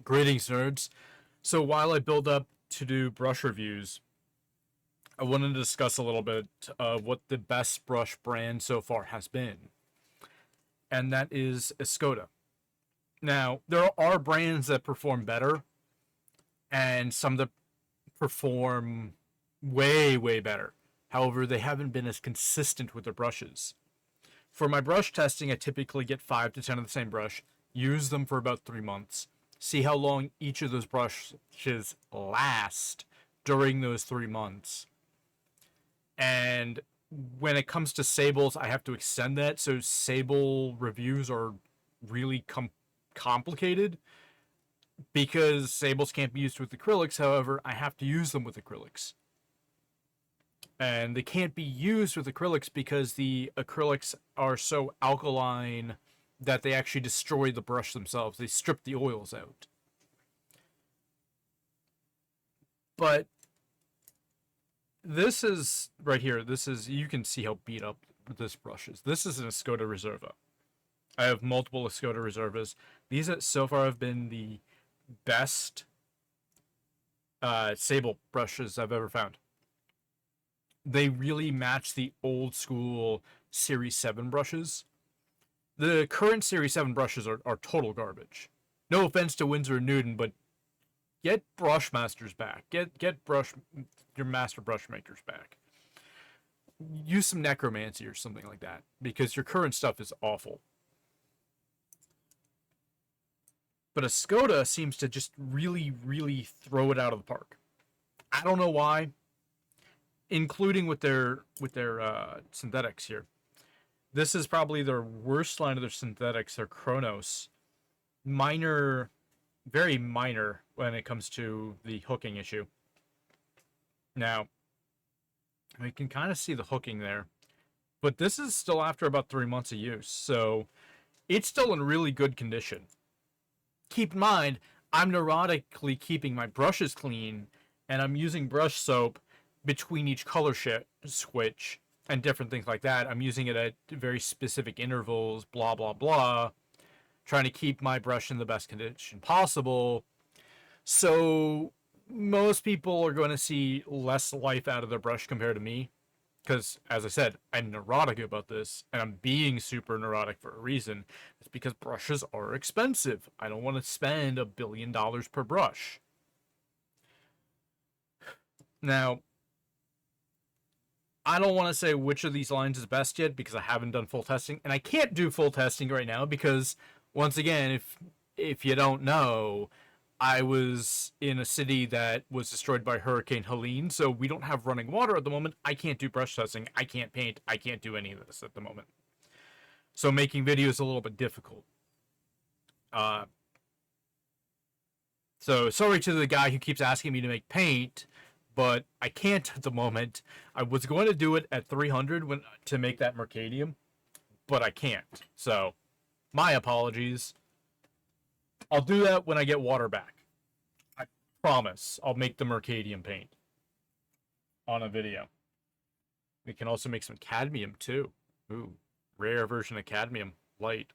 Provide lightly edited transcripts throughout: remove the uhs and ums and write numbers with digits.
Greetings, nerds. So while I build up to do brush reviews, I wanted to discuss a little bit of what the best brush brand so far has been, and that is Escoda. Now, there are brands that perform better, and some that perform way, way better. However, they haven't been as consistent with their brushes. For my brush testing, I typically get 5 to 10 of the same brush, use them for about 3 months, see how long each of those brushes last during those 3 months. And when it comes to sables, I have to extend that, so sable reviews are really complicated because sables can't be used with acrylics. However, I have to use them with acrylics. And they can't be used with acrylics because the acrylics are so alkaline that they actually destroy the brush themselves. They strip the oils out. But this is, right here, this is, you can see how beat up this brush is. This is an Escoda Reserva. I have multiple Escoda Reservas. These so far have been the best sable brushes I've ever found. They really match the old school Series 7 brushes. The current Series 7 brushes are total garbage. No offense to Winsor & Newton, but get Brushmasters back. Get your master brush makers back. Use some necromancy or something like that, because your current stuff is awful. But Escoda seems to just really, really throw it out of the park. I don't know why, including with their synthetics here. This is probably their worst line of their synthetics, their Chronos. Minor, very minor when it comes to the hooking issue. Now, we can kind of see the hooking there, but this is still after about 3 months of use, so it's still in really good condition. Keep in mind, I'm neurotically keeping my brushes clean, and I'm using brush soap between each color switch and different things like that. I'm using it at very specific intervals, blah, blah, blah, trying to keep my brush in the best condition possible. So most people are going to see less life out of their brush compared to me, because, as I said, I'm neurotic about this, and I'm being super neurotic for a reason. It's because brushes are expensive. I don't want to spend $1 billion per brush. Now, I don't want to say which of these lines is best yet because I haven't done full testing, and I can't do full testing right now because, once again, if you don't know, I was in a city that was destroyed by Hurricane Helene, so we don't have running water at the moment. I can't do brush testing. I can't paint. I can't do any of this at the moment. So making videos is a little bit difficult. So sorry to the guy who keeps asking me to make paint, but I can't at the moment. I was going to do it at 300 to make that Mercadium, but I can't. So, my apologies. I'll do that when I get water back. I promise I'll make the Mercadium paint on a video. We can also make some cadmium too. Ooh, rare version of cadmium, light.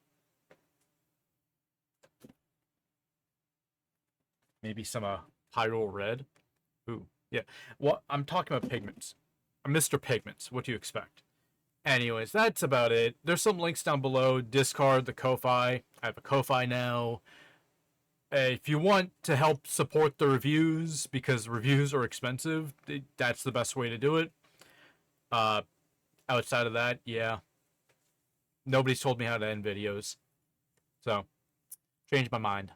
Maybe some pyro red. Ooh, yeah. Well, I'm talking about pigments. I'm Mr. Pigments. What do you expect? Anyways, that's about it. There's some links down below. Discard the Ko-Fi. I have a Ko-Fi now. If you want to help support the reviews, because reviews are expensive, that's the best way to do it. Outside of that, yeah. Nobody's told me how to end videos. So, changed my mind.